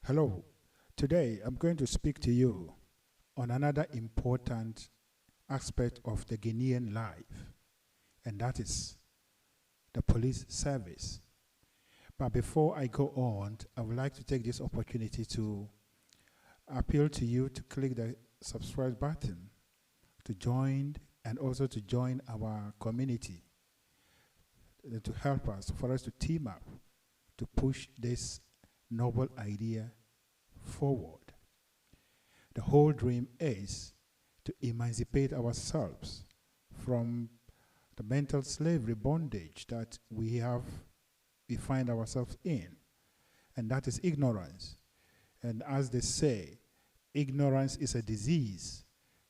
Hello. Today I'm going to speak to you on another important aspect of the Guinean life, and that is the police service. But before I go on, I would like to take this opportunity to appeal to you to click the subscribe button to join and also to join our community to help us, for us to team up to push this noble idea forward. The whole dream is to emancipate ourselves from the mental slavery bondage that we find ourselves in, and that is ignorance. And as they say, ignorance is a disease,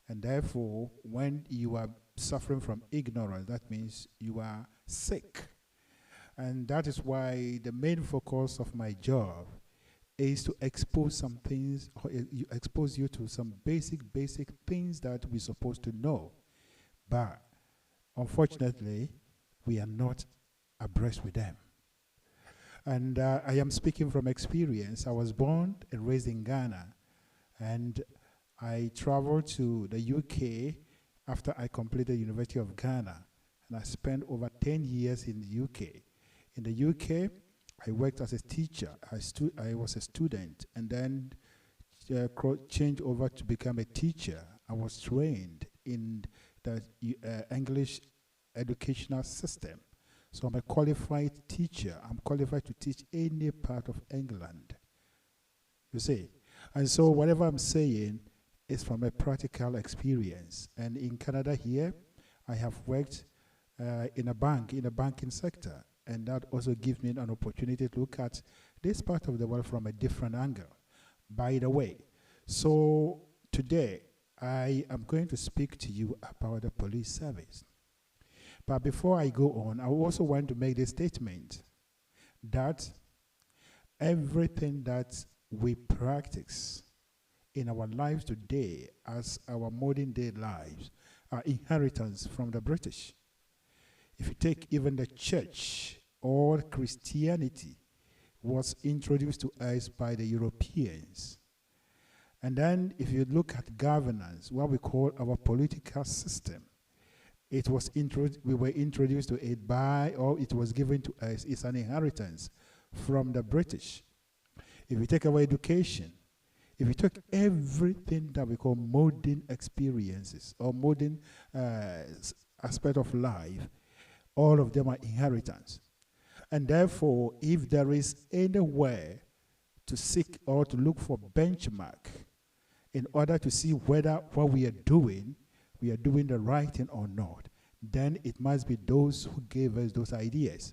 and therefore, when you are suffering from ignorance, that means you are sick. And that is why the main focus of my job is to expose some things, or expose you to some basic things that we're supposed to know. But unfortunately, we are not abreast with them. And I am speaking from experience. I was born and raised in Ghana, and I traveled to the UK after I completed University of Ghana, and I spent over 10 years in the UK. In the UK, I worked as a teacher. I was a student, and then changed over to become a teacher. I was trained in the English educational system. So I'm a qualified teacher. I'm qualified to teach any part of England. You see? And so whatever I'm saying is from a practical experience. And in Canada here, I have worked in a banking sector. And that also gives me an opportunity to look at this part of the world from a different angle. By the way, so today I am going to speak to you about the police service. But before I go on, I also want to make this statement that everything that we practice in our lives today as our modern day lives are inheritance from the British. If you take even the church or Christianity was introduced to us by the Europeans. And then if you look at governance, what we call our political system, we were introduced to it by, or it was given to us, it's an inheritance from the British. If you take our education, if you take everything that we call modern experiences or modern aspect of life, all of them are inheritance. And therefore, if there is anywhere to seek or to look for benchmark in order to see whether what we are doing the right thing or not, then it must be those who gave us those ideas.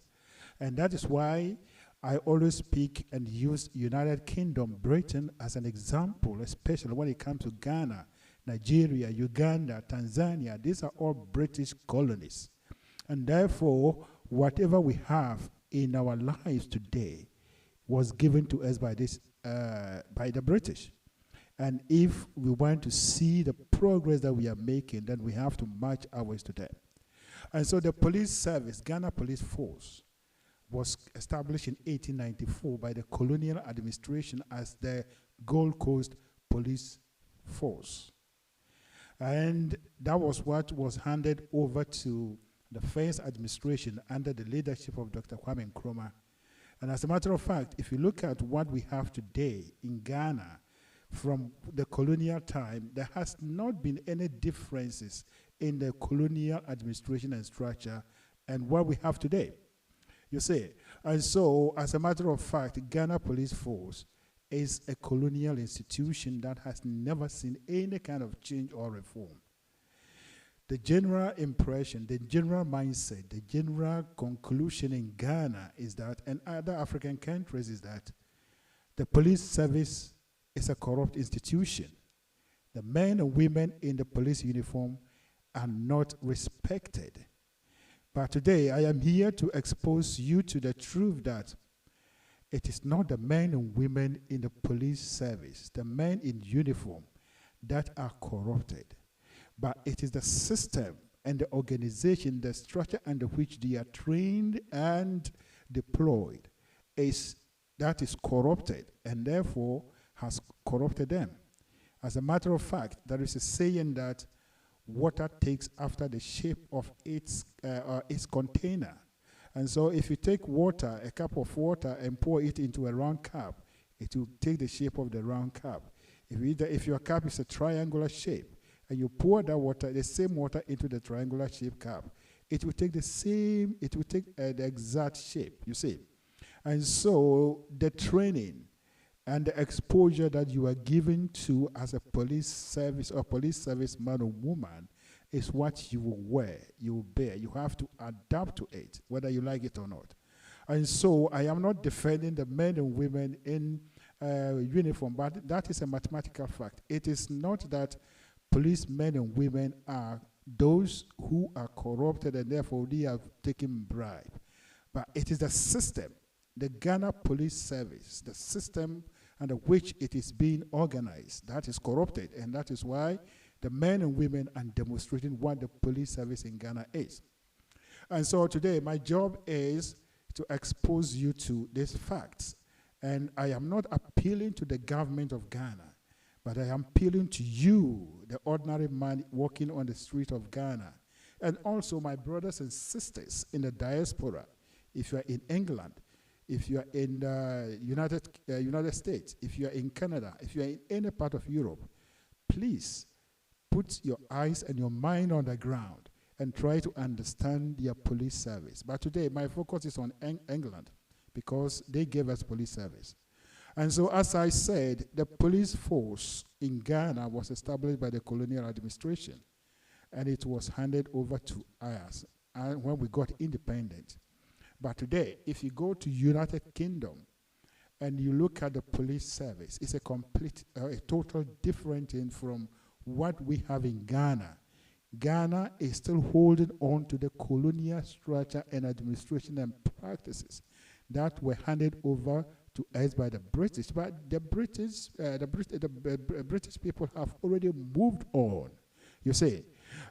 And that is why I always speak and use United Kingdom, Britain as an example, especially when it comes to Ghana, Nigeria, Uganda, Tanzania. These are all British colonies. And therefore, whatever we have in our lives today was given to us by the British. And if we want to see the progress that we are making, then we have to match ours to them. And so the police service, Ghana Police Force, was established in 1894 by the colonial administration as the Gold Coast Police Force. And that was what was handed over to the first administration under the leadership of Dr. Kwame Nkrumah. And as a matter of fact, if you look at what we have today in Ghana, from the colonial time, there has not been any differences in the colonial administration and structure and what we have today. You see, and so as a matter of fact, Ghana Police Force is a colonial institution that has never seen any kind of change or reform. The general impression, the general mindset, the general conclusion in Ghana is that, and other African countries, is that the police service is a corrupt institution. The men and women in the police uniform are not respected. But today, I am here to expose you to the truth that it is not the men and women in the police service, the men in uniform, that are corrupted. But it is the system and the organization, the structure under which they are trained and deployed, that is corrupted. And therefore, has corrupted them. As a matter of fact, there is a saying that water takes after the shape of its container. And so if you take water, a cup of water, and pour it into a round cup, it will take the shape of the round cup. If your cup is a triangular shape, and you pour that water, the same water, into the triangular shaped cup, it will take the exact shape, you see. And so the training and the exposure that you are given to as a police service or police service man or woman is what you will wear, you will bear. You have to adapt to it, whether you like it or not. And so I am not defending the men and women in uniform, but that is a mathematical fact. It is not that policemen and women are those who are corrupted and therefore they are taking bribe. But it is the system, the Ghana Police Service, the system under which it is being organized, that is corrupted. And that is why the men and women are demonstrating what the police service in Ghana is. And so today, my job is to expose you to these facts. And I am not appealing to the government of Ghana, but I am appealing to you, the ordinary man walking on the street of Ghana. And also my brothers and sisters in the diaspora, if you are in England, if you are in the United States, if you are in Canada, if you are in any part of Europe, please put your eyes and your mind on the ground and try to understand their police service. But today, my focus is on England because they gave us police service. And so, as I said, the police force in Ghana was established by the colonial administration, and it was handed over to us when we got independent. But today, if you go to United Kingdom and you look at the police service, it's a total different thing from what we have in Ghana. Ghana is still holding on to the colonial structure and administration and practices that were handed over to us by the British. But the British people have already moved on, you see.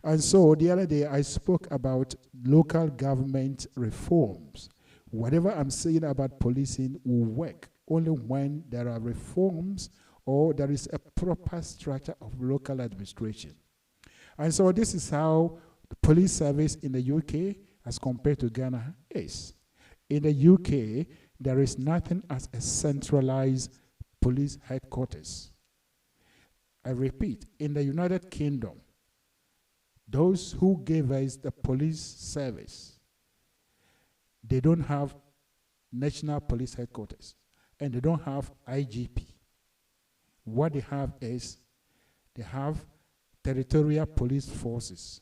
And so the other day I spoke about local government reforms. Whatever I'm saying about policing will work only when there are reforms or there is a proper structure of local administration. And so this is how the police service in the UK as compared to Ghana is. In the UK, there is nothing as a centralized police headquarters. I repeat, in the United Kingdom, those who gave us the police service, they don't have national police headquarters, and they don't have IGP. What they have is, they have territorial police forces.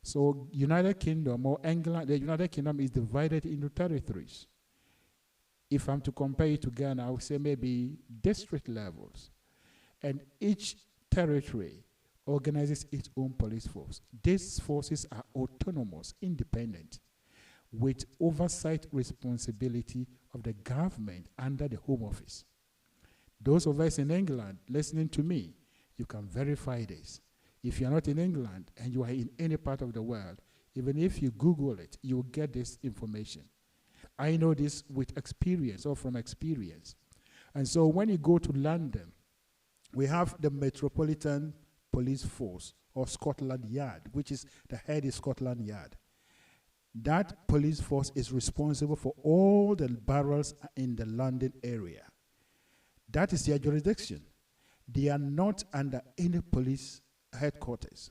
So United Kingdom or England, the United Kingdom is divided into territories. If I'm to compare it to Ghana, I would say maybe district levels. And each territory organizes its own police force. These forces are autonomous, independent, with oversight responsibility of the government under the Home Office. Those of us in England listening to me, you can verify this. If you're not in England and you are in any part of the world, even if you Google it, you will get this information. I know this with experience or from experience. And so when you go to London, we have the Metropolitan Police Force or Scotland Yard, which is the head is Scotland Yard. That police force is responsible for all the boroughs in the London area. That is their jurisdiction. They are not under any police headquarters.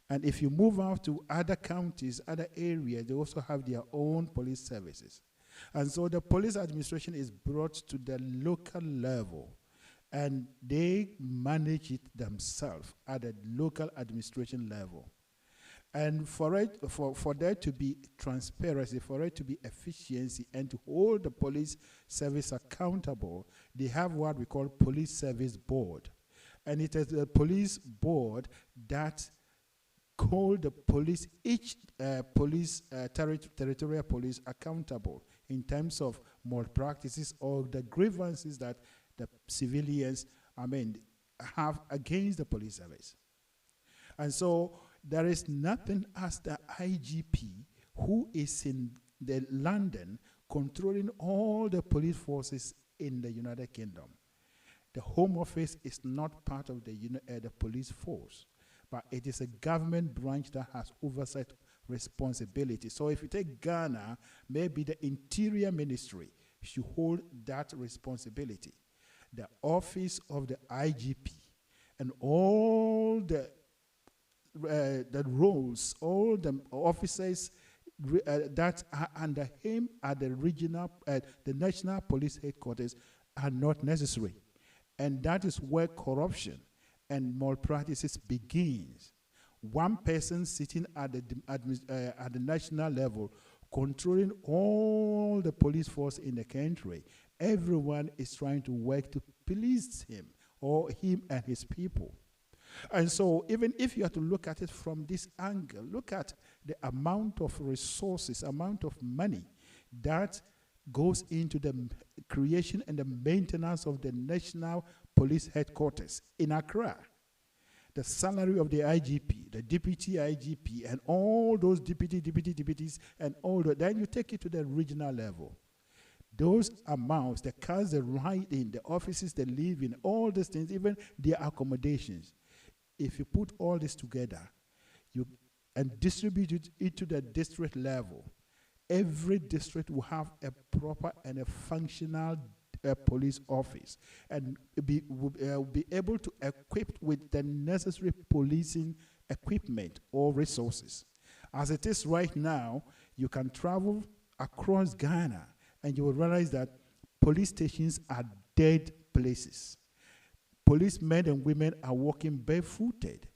And if you move out to other counties, other areas, they also have their own police services. And so the police administration is brought to the local level, and they manage it themselves at the local administration level. And for there to be transparency, for it to be efficiency, and to hold the police service accountable, they have what we call Police Service Board. And it is the police board that hold the police, each territorial police accountable in terms of malpractices or the grievances that the civilians, have against the police service. And so there is nothing as the IGP who is in the London controlling all the police forces in the United Kingdom. The Home Office is not part of the police force, but it is a government branch that has oversight responsibility. So if you take Ghana, maybe the Interior Ministry should hold that responsibility. The office of the IGP and all the roles, all the officers that are under him at the regional, the national police headquarters are not necessary. And that is where corruption and malpractices begins. One person sitting at the national level, controlling all the police force in the country. Everyone is trying to work to please him or him and his people. And so even if you have to look at it from this angle, look at the amount of resources, amount of money that goes into the creation and the maintenance of the National Police Headquarters in Accra. The salary of the IGP, the deputy IGP, and all those deputies, and all that. Then you take it to the regional level. Those amounts, the cars they ride in, the offices they live in, all these things, even their accommodations. If you put all this together and distribute it to the district level, every district will have a proper and a functional police office and will be able to equip with the necessary policing equipment or resources. As it is right now, you can travel across Ghana and you will realize that police stations are dead places. Policemen and women are walking barefooted.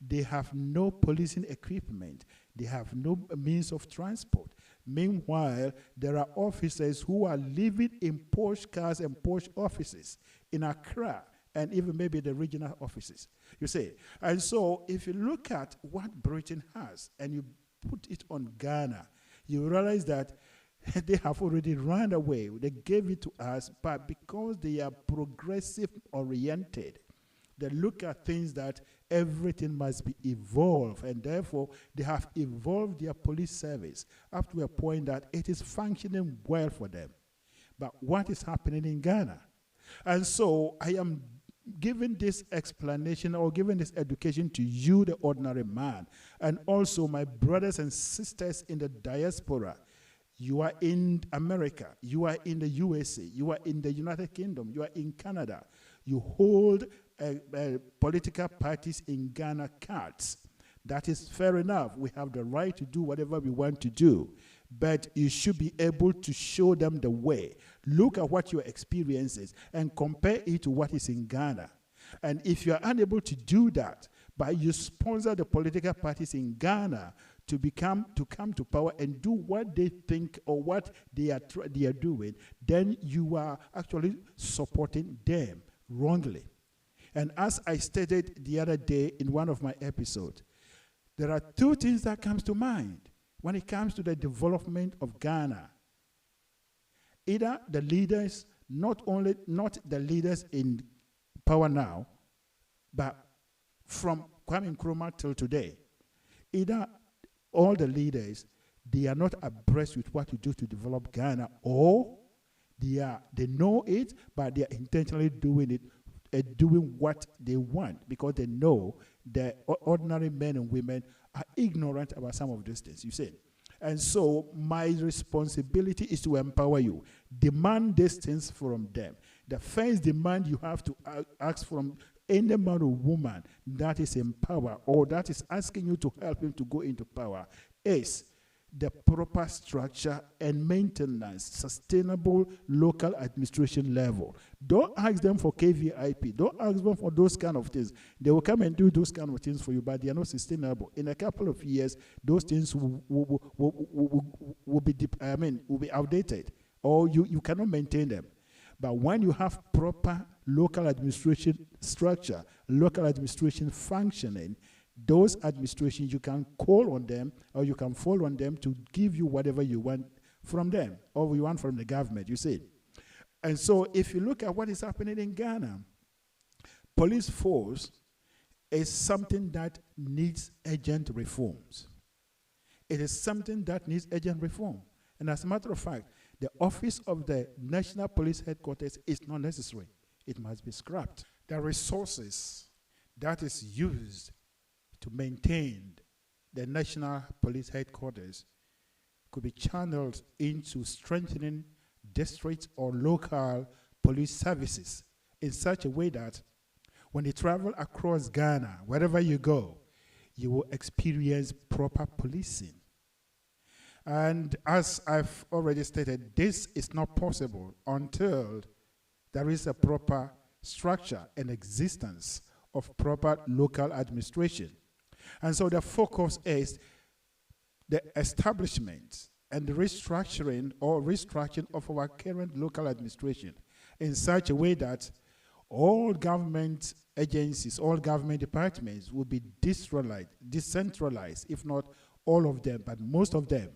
They have no policing equipment. They have no means of transport. Meanwhile, there are officers who are living in Porsche cars and Porsche offices in Accra and even maybe the regional offices, you see. And so if you look at what Britain has and you put it on Ghana, you realize that they have already run away. They gave it to us, but because they are progressive oriented, they look at things that everything must be evolved, and therefore they have evolved their police service up to a point that it is functioning well for them. But what is happening in Ghana? And so I am giving this explanation or giving this education to you, the ordinary man, and also my brothers and sisters in the diaspora. You are in America, you are in the USA, you are in the United Kingdom, you are in Canada. You hold political parties in Ghana cards. That is fair enough. We have the right to do whatever we want to do. But you should be able to show them the way. Look at what your experience is and compare it to what is in Ghana. And if you are unable to do that, but you sponsor the political parties in Ghana to come to power and do what they think or what they are doing, then you are actually supporting them wrongly. And as I stated the other day in one of my episodes, there are two things that comes to mind when it comes to the development of Ghana. Either the leaders, not the leaders in power now, but from Kwame Nkrumah till today, either all the leaders, they are not abreast with what to do to develop Ghana, or they know it, but they are intentionally doing it, doing what they want, because they know that ordinary men and women are ignorant about some of these things, you see. And so my responsibility is to empower you. Demand these things from them. The first demand you have to ask from any man or woman that is in power or that is asking you to help him to go into power is the proper structure and maintenance, sustainable local administration level. Don't ask them for KVIP. Don't ask them for those kind of things. They will come and do those kind of things for you, but they are not sustainable. In a couple of years, those things will be outdated, or you cannot maintain them. But when you have proper local administration structure, local administration functioning, those administrations, you can call on them or you can fall on them to give you whatever you want from them or you want from the government, you see. And so if you look at what is happening in Ghana, police force is something that needs urgent reforms. It is something that needs urgent reform. And as a matter of fact, the office of the National Police Headquarters is not necessary. It must be scrapped. The resources that is used to maintain the National Police Headquarters could be channeled into strengthening district or local police services in such a way that when you travel across Ghana, wherever you go, you will experience proper policing. And as I've already stated, this is not possible until there is a proper structure and existence of proper local administration. And so the focus is the establishment and the restructuring of our current local administration in such a way that all government agencies, all government departments will be decentralized, if not all of them, but most of them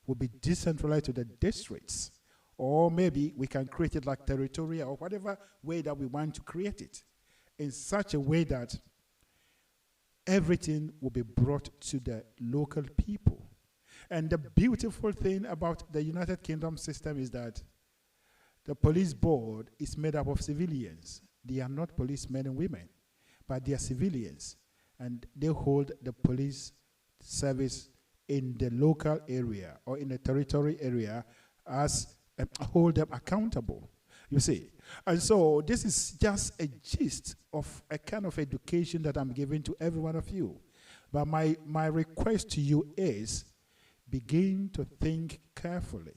will be decentralized to the districts. Or maybe we can create it like territorial or whatever way that we want to create it, in such a way that everything will be brought to the local people. And the beautiful thing about the United Kingdom system is that the police board is made up of civilians. They are not policemen and women, but they are civilians. And they hold the police service in the local area or in the territory area as hold them accountable, you see. And so this is just a gist of a kind of education that I'm giving to every one of you. But my request to you is begin to think carefully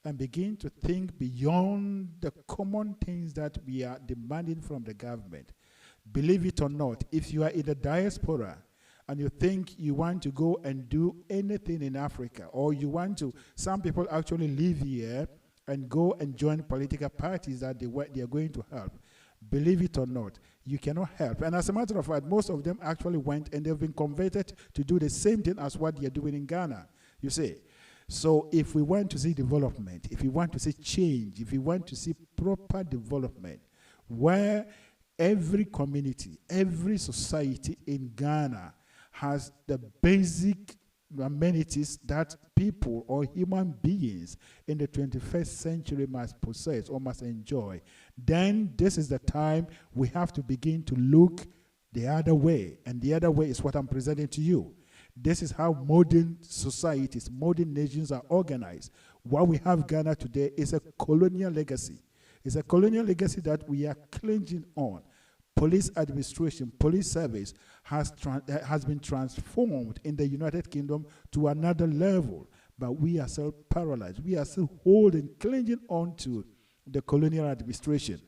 and begin to think beyond the common things that we are demanding from the government. Believe it or not, if you are in the diaspora and you think you want to go and do anything in Africa, or you want to, some people actually live here and go and join political parties that they are going to help. Believe it or not, you cannot help. And as a matter of fact, most of them actually went and they've been converted to do the same thing as what they are doing in Ghana, you see. So if we want to see development, if we want to see change, if we want to see proper development, where every community, every society in Ghana has the basic amenities that people or human beings in the 21st century must possess or must enjoy, then this is the time we have to begin to look the other way. And the other way is what I'm presenting to you. This is how modern societies, modern nations are organized. What we have Ghana today is a colonial legacy. It's a colonial legacy that we are clinging on. Police administration, police service has been transformed in the United Kingdom to another level, but we are still paralyzed. We are still clinging on to the colonial administration.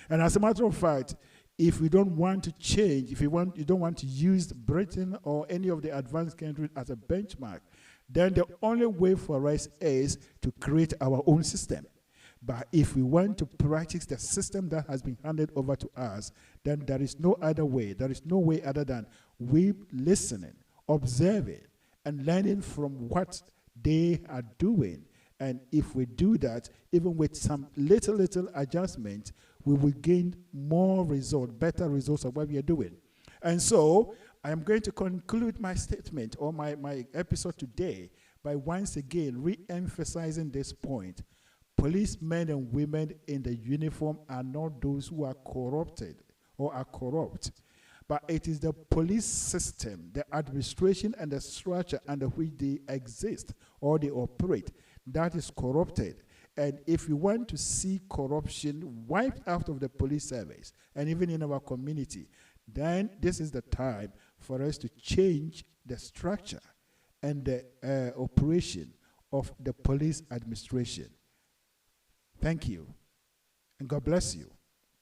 And as a matter of fact, if we don't want to change, you don't want to use Britain or any of the advanced countries as a benchmark, then the only way for us is to create our own system. But if we want to practice the system that has been handed over to us, then there is no other way. There is no way other than we listening, observing, and learning from what they are doing. And if we do that, even with some little adjustment, we will gain more results, better results of what we are doing. And so I am going to conclude my statement or my episode today by once again re-emphasizing this point. Policemen and women in the uniform are not those who are corrupted or are corrupt, but it is the police system, the administration and the structure under which they exist or they operate that is corrupted. And if you want to see corruption wiped out of the police service and even in our community, then this is the time for us to change the structure and the operation of the police administration. Thank you, and God bless you.